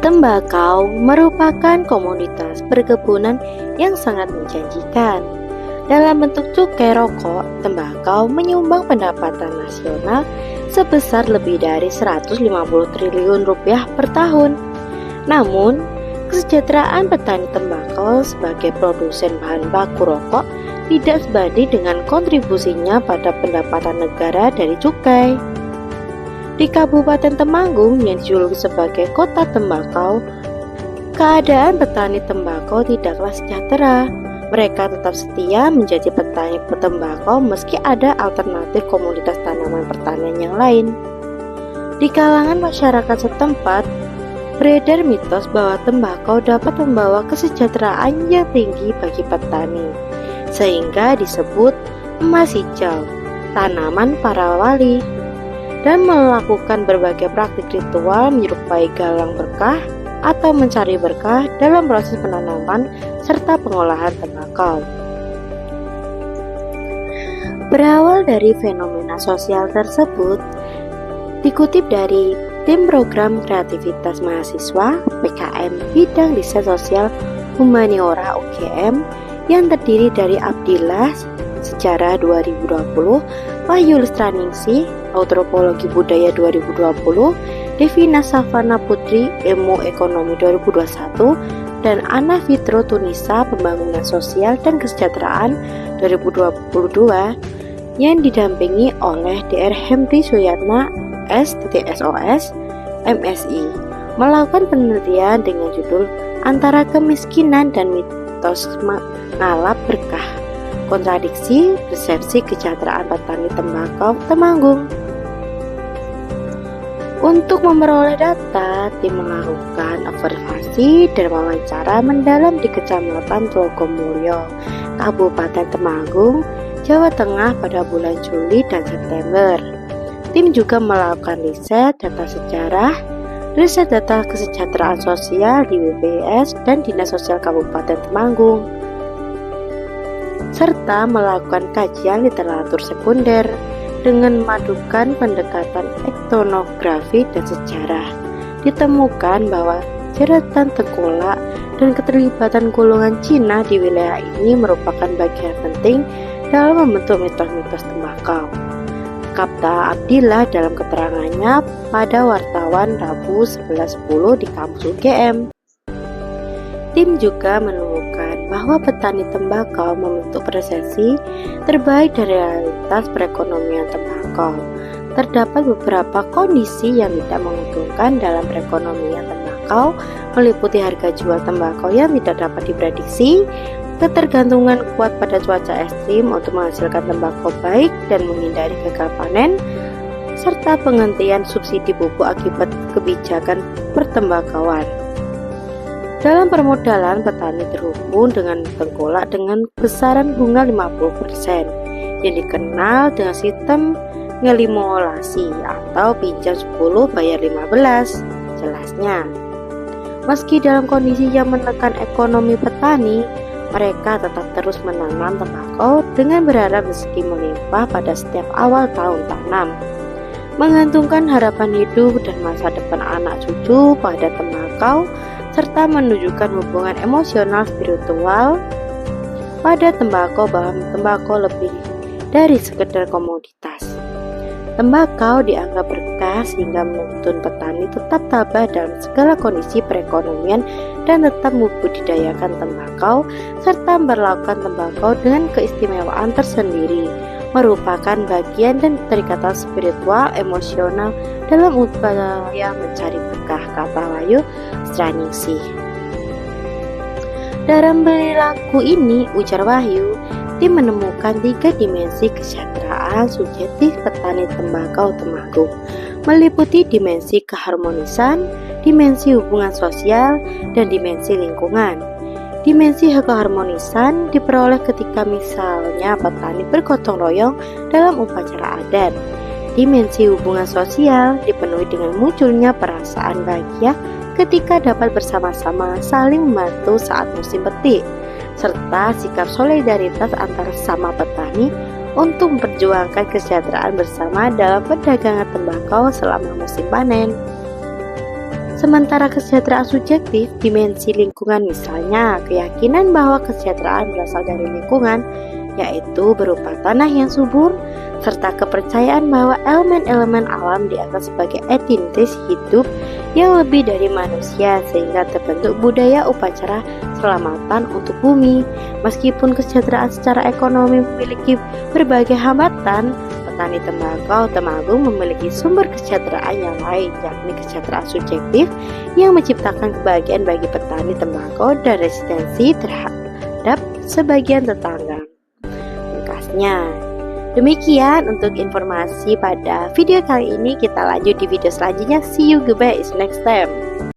Tembakau merupakan komoditas perkebunan yang sangat menjanjikan. Dalam bentuk cukai rokok, tembakau menyumbang pendapatan nasional sebesar lebih dari 150 triliun rupiah per tahun. Namun, kesejahteraan petani tembakau sebagai produsen bahan baku rokok tidak sebanding dengan kontribusinya pada pendapatan negara dari cukai. Di Kabupaten Temanggung yang dijuluki sebagai Kota Tembakau, keadaan petani tembakau tidaklah sejahtera. Mereka tetap setia menjadi petani tembakau meski ada alternatif komoditas tanaman pertanian yang lain. Di kalangan masyarakat setempat, beredar mitos bahwa tembakau dapat membawa kesejahteraan yang tinggi bagi petani, sehingga disebut emas hijau, tanaman para wali, dan melakukan berbagai praktik ritual menyerupai galang berkah atau mencari berkah dalam proses penanaman serta pengolahan tembakau. Berawal dari fenomena sosial tersebut, dikutip dari Tim Program Kreativitas Mahasiswa PKM Bidang Riset Sosial Humaniora UGM yang terdiri dari Abdillah Sejarah 2020, Wahyu Lestraningsih Antropologi Budaya 2020, Devina Savana Putri Ilmu Ekonomi 2021, dan Ana Fitro Tunisa Pembangunan Sosial dan Kesejahteraan 2022 yang didampingi oleh Dr. Henry Suyatna S.Sos, MSI, melakukan penelitian dengan judul Antara Kemiskinan dan Mitos Ngalap Berkah, Kontradiksi Persepsi Kesejahteraan Petani Tembakau Temanggung. Untuk memperoleh data, tim melakukan observasi dan wawancara mendalam di Kecamatan Tlogomulyo, Kabupaten Temanggung, Jawa Tengah pada bulan Juli dan September. Tim juga melakukan riset data sejarah, riset data kesejahteraan sosial di BPS dan Dinas Sosial Kabupaten Temanggung, serta melakukan kajian literatur sekunder dengan memadukan pendekatan etnografi dan sejarah. Ditemukan bahwa jeratan tengkolak dan keterlibatan golongan Cina di wilayah ini merupakan bagian penting dalam membentuk mitos-mitos tembakau, kata Abdillah dalam keterangannya pada wartawan Rabu 11.10 di kampus UGM. Tim juga menemukan bahwa petani tembakau membentuk persepsi terbaik dari realitas perekonomian tembakau. Terdapat beberapa kondisi yang tidak menguntungkan dalam perekonomian tembakau, meliputi harga jual tembakau yang tidak dapat diprediksi, ketergantungan kuat pada cuaca ekstrim untuk menghasilkan tembakau baik dan menghindari gagal panen, serta penghentian subsidi pupuk akibat kebijakan pertembakauan. Dalam permodalan, petani terhubung dengan tengkolak dengan besaran bunga 50% yang dikenal dengan sistem ngelimolasi atau pinjam 10 bayar 15. Jelasnya, meski dalam kondisi yang menekan ekonomi petani, mereka tetap terus menanam tembakau dengan berharap rezeki melimpah pada setiap awal tahun tanam, menggantungkan harapan hidup dan masa depan anak cucu pada tembakau, serta menunjukkan hubungan emosional spiritual pada tembakau bahwa tembakau lebih dari sekedar komoditas. Tembakau dianggap berkah sehingga menuntun petani tetap tabah dalam segala kondisi perekonomian dan tetap membudidayakan tembakau serta memperlakukan tembakau dengan keistimewaan tersendiri, merupakan bagian dan keterikatan spiritual emosional dalam upaya mencari berkah, kata Wahyu Lestraningsih. Dalam perilaku ini, ujar Wahyu, tim menemukan 3 dimensi kesejahteraan subjektif petani tembakau Temanggung, meliputi dimensi keharmonisan, dimensi hubungan sosial, dan dimensi lingkungan. Dimensi keharmonisan diperoleh ketika misalnya petani bergotong royong dalam upacara adat. Dimensi hubungan sosial dipenuhi dengan munculnya perasaan bahagia ketika dapat bersama-sama saling membantu saat musim petik, serta sikap solidaritas antar sesama petani untuk memperjuangkan kesejahteraan bersama dalam perdagangan tembakau selama musim panen. Sementara kesejahteraan subjektif, dimensi lingkungan misalnya keyakinan bahwa kesejahteraan berasal dari lingkungan, yaitu berupa tanah yang subur, serta kepercayaan bahwa elemen-elemen alam dianggap sebagai entitas hidup yang lebih dari manusia sehingga terbentuk budaya upacara keselamatan untuk bumi. Meskipun kesejahteraan secara ekonomi memiliki berbagai hambatan, petani tembakau Temanggung memiliki sumber kesejahteraan yang lain, yakni kesejahteraan subjektif yang menciptakan kebahagiaan bagi petani tembakau dan resistensi terhadap sebagian tetangga. Ringkasnya, demikian untuk informasi pada video kali ini. Kita lanjut di video selanjutnya. See you, goodbye, is next time.